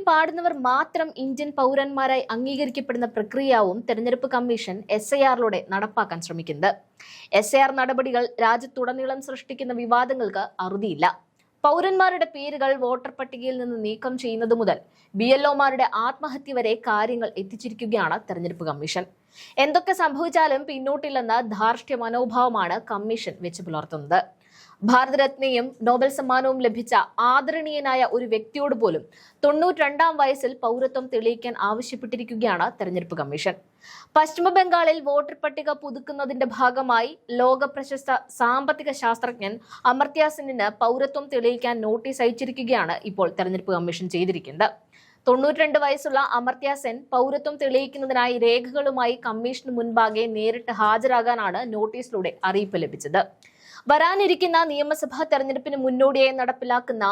പാടുന്നവർ മാത്രം ഇന്ത്യൻ പൗരന്മാരായി അംഗീകരിക്കപ്പെടുന്ന പ്രക്രിയയാവും തെരഞ്ഞെടുപ്പ് കമ്മീഷൻ SIR-ലൂടെ നടപ്പാക്കാൻ ശ്രമിക്കുന്നത്. SIR നടപടികൾ രാജ്യത്തുടനീളം സൃഷ്ടിക്കുന്ന വിവാദങ്ങൾക്ക് അറുതിയില്ല. പൗരന്മാരുടെ പേരുകൾ വോട്ടർ പട്ടികയിൽ നിന്ന് നീക്കം ചെയ്യുന്നത് മുതൽ BLO-മാരുടെ ആത്മഹത്യ വരെ കാര്യങ്ങൾ എത്തിച്ചിരിക്കുകയാണ് തെരഞ്ഞെടുപ്പ് കമ്മീഷൻ. എന്തൊക്കെ സംഭവിച്ചാലും പിന്നോട്ടില്ലെന്ന ധാർഷ്ട്യ മനോഭാവമാണ് കമ്മീഷൻ വെച്ച് പുലർത്തുന്നത്. ഭാരതരത്നയും നോബൽ സമ്മാനവും ലഭിച്ച ആദരണീയനായ ഒരു വ്യക്തിയോട് പോലും 92-ാം വയസ്സിൽ പൗരത്വം തെളിയിക്കാൻ ആവശ്യപ്പെട്ടിരിക്കുകയാണ് തെരഞ്ഞെടുപ്പ് കമ്മീഷൻ. പശ്ചിമ ബംഗാളിൽ വോട്ടർ പട്ടിക പുതുക്കുന്നതിന്റെ ഭാഗമായി ലോക പ്രശസ്ത സാമ്പത്തിക ശാസ്ത്രജ്ഞൻ അമർത്യ സെന്നിന് പൗരത്വം തെളിയിക്കാൻ നോട്ടീസ് അയച്ചിരിക്കുകയാണ് ഇപ്പോൾ തെരഞ്ഞെടുപ്പ് കമ്മീഷൻ ചെയ്തിരിക്കുന്നത്. 92 വയസ്സുള്ള അമർത്യ സെൻ പൗരത്വം തെളിയിക്കുന്നതിനായി രേഖകളുമായി കമ്മീഷന് മുൻപാകെ നേരിട്ട് ഹാജരാകാനാണ് നോട്ടീസിലൂടെ അറിയിപ്പ് ലഭിച്ചത്. വരാനിരിക്കുന്ന നിയമസഭാ തെരഞ്ഞെടുപ്പിന് മുന്നോടിയായി നടപ്പിലാക്കുന്ന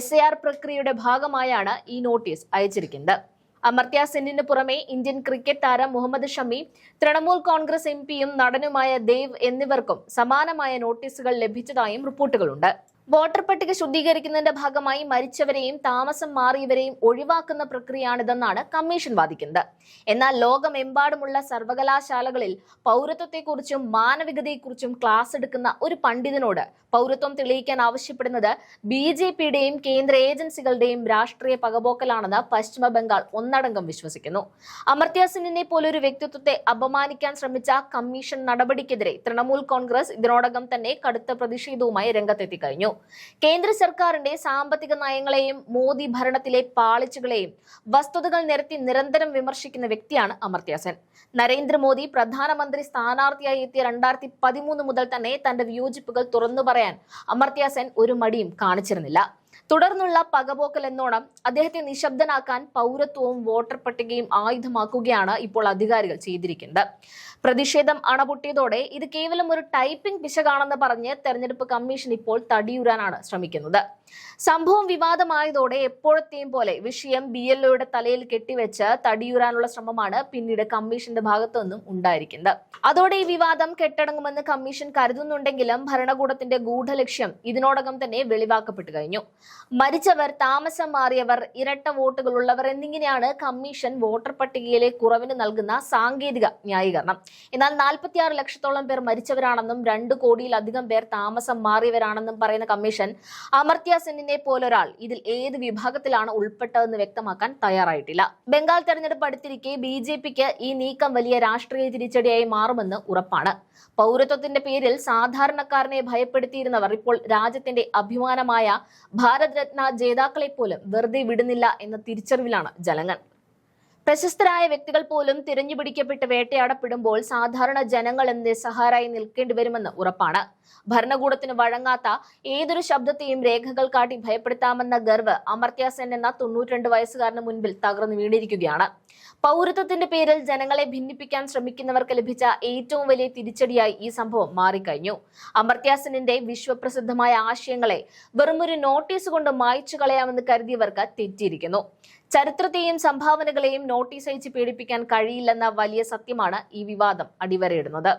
SIR പ്രക്രിയയുടെ ഭാഗമായാണ് ഈ നോട്ടീസ് അയച്ചിരിക്കുന്നത്. അമർത്യ സെന്നിന് പുറമെ ഇന്ത്യൻ ക്രിക്കറ്റ് താരം മുഹമ്മദ് ഷമി, തൃണമൂൽ കോൺഗ്രസ് MP-യും നടനുമായ ദേവ് എന്നിവർക്കും സമാനമായ നോട്ടീസുകൾ ലഭിച്ചതായും റിപ്പോർട്ടുകളുണ്ട്. വോട്ടർ പട്ടിക ശുദ്ധീകരിക്കുന്നതിന്റെ ഭാഗമായി മരിച്ചവരെയും താമസം മാറിയവരെയും ഒഴിവാക്കുന്ന പ്രക്രിയയാണിതെന്നാണ് കമ്മീഷൻ വാദിക്കുന്നത്. എന്നാൽ ലോകമെമ്പാടുമുള്ള സർവകലാശാലകളിൽ പൗരത്വത്തെക്കുറിച്ചും മാനവികതയെക്കുറിച്ചും ക്ലാസ് എടുക്കുന്ന ഒരു പണ്ഡിതനോട് പൗരത്വം തെളിയിക്കാൻ ആവശ്യപ്പെടുന്നത് BJP-യുടെയും കേന്ദ്ര ഏജൻസികളുടെയും രാഷ്ട്രീയ പകപോക്കലാണെന്ന് പശ്ചിമ ബംഗാൾ ഒന്നടങ്കം വിശ്വസിക്കുന്നു. അമർത്യ സെന്നിനെ പോലൊരു വ്യക്തിത്വത്തെ അപമാനിക്കാൻ ശ്രമിച്ച കമ്മീഷൻ നടപടിക്കെതിരെ തൃണമൂൽ കോൺഗ്രസ് ഇതിനോടകം തന്നെ കടുത്ത പ്രതിഷേധവുമായി രംഗത്തെത്തി കഴിഞ്ഞു. കേന്ദ്ര സർക്കാരിന്റെ സാമ്പത്തിക നയങ്ങളെയും മോദി ഭരണത്തിലെ പാളിച്ചകളെയും വസ്തുതകൾ നിരത്തി നിരന്തരം വിമർശിക്കുന്ന വ്യക്തിയാണ് അമർത്യ സെൻ. നരേന്ദ്രമോദി പ്രധാനമന്ത്രി സ്ഥാനാർത്ഥിയായി എത്തിയ 2013 മുതൽ തന്നെ തന്റെ വിയോജിപ്പുകൾ തുറന്നു പറയാൻ അമർത്യ സെൻ ഒരു മടിയും കാണിച്ചിരുന്നില്ല. തുടർന്നുള്ള പകപോക്കൽ എന്നോണം അദ്ദേഹത്തെ നിശബ്ദനാക്കാൻ പൗരത്വവും വോട്ടർ പട്ടികയും ആയുധമാക്കുകയാണ് ഇപ്പോൾ അധികാരികൾ ചെയ്തിരിക്കുന്നത്. പ്രതിഷേധം അണപൊട്ടിയതോടെ ഇത് കേവലം ഒരു ടൈപ്പിംഗ് പിശകാണെന്ന് പറഞ്ഞ് തെരഞ്ഞെടുപ്പ് കമ്മീഷൻ ഇപ്പോൾ തടിയൂരാനാണ് ശ്രമിക്കുന്നത്. സംഭവം വിവാദമായതോടെ എപ്പോഴത്തെയും പോലെ വിഷയം BLO-യുടെ തലയിൽ കെട്ടിവെച്ച് തടിയൂരാനുള്ള ശ്രമമാണ് പിന്നീട് കമ്മീഷന്റെ ഭാഗത്തു നിന്നും ഉണ്ടായിരിക്കുന്നത്. അതോടെ ഈ വിവാദം കെട്ടടങ്ങുമെന്ന് കമ്മീഷൻ കരുതുന്നുണ്ടെങ്കിലും ഭരണകൂടത്തിന്റെ ഗൂഢലക്ഷ്യം ഇതിനോടകം തന്നെ വെളിവാക്കപ്പെട്ടു കഴിഞ്ഞു. മരിച്ചവർ, താമസം മാറിയവർ, ഇരട്ട വോട്ടുകൾ ഉള്ളവർ എന്നിങ്ങനെയാണ് കമ്മീഷൻ വോട്ടർ പട്ടികയിലെ കുറവിന് നൽകുന്ന സാങ്കേതിക ന്യായീകരണം. എന്നാൽ 46 ലക്ഷത്തോളം പേർ മരിച്ചവരാണെന്നും 2 കോടിയിലധികം പേർ താമസം മാറിയവരാണെന്നും പറയുന്ന കമ്മീഷൻ അമർത്യ സെന്നിനെ പോലൊരാൾ ഇതിൽ ഏത് വിഭാഗത്തിലാണ് ഉൾപ്പെട്ടതെന്ന് വ്യക്തമാക്കാൻ തയ്യാറായിട്ടില്ല. ബംഗാൾ തെരഞ്ഞെടുപ്പ് അടുത്തിരിക്കെ BJP-ക്ക് ഈ നീക്കം വലിയ രാഷ്ട്രീയ തിരിച്ചടിയായി മാറുമെന്ന് ഉറപ്പാണ്. പൗരത്വത്തിന്റെ പേരിൽ സാധാരണക്കാരനെ ഭയപ്പെടുത്തിയിരുന്നവർ ഇപ്പോൾ രാജ്യത്തിന്റെ അഭിമാനമായ ഭാരത് രത്ന ജേതാക്കളെ പോലും വെറുതെ വിടുന്നില്ല എന്ന തിരിച്ചറിവിലാണ് ജനങ്ങൾ. പ്രശസ്തരായ വ്യക്തികൾ പോലും തിരഞ്ഞുപിടിക്കപ്പെട്ട് വേട്ടയാടപ്പെടുമ്പോൾ സാധാരണ ജനങ്ങൾ നിസ്സഹായരായി നിൽക്കേണ്ടി വരുമെന്ന് ഉറപ്പാണ്. ഭരണകൂടത്തിന് വഴങ്ങാത്ത ഏതൊരു ശബ്ദത്തെയും രേഖകൾ കാട്ടി ഭയപ്പെടുത്താമെന്ന ഗർവ് അമർത്യ സെൻ എന്ന 92 വയസ്സുകാരന് മുൻപിൽ തകർന്നു വീണിരിക്കുകയാണ്. പൗരത്വത്തിന്റെ പേരിൽ ജനങ്ങളെ ഭിന്നിപ്പിക്കാൻ ശ്രമിക്കുന്നവർക്ക് ലഭിച്ച ഏറ്റവും വലിയ തിരിച്ചടിയായി ഈ സംഭവം മാറിക്കഴിഞ്ഞു. അമർത്യ സെന്നിന്റെ വിശ്വപ്രസിദ്ധമായ ആശയങ്ങളെ വെറുമൊരു നോട്ടീസ് കൊണ്ട് മായ്ച്ചു കളയാമെന്ന് കരുതിയവർക്ക് തെറ്റിയിരിക്കുന്നു. ചരിത്രത്തെയും സംഭാവനകളെയും നോട്ടീസ് അയച്ച് പീഡിപ്പിക്കാൻ കഴിയില്ലെന്ന വലിയ സത്യമാണ് ഈ വിവാദം അടിവരയിടുന്നത്.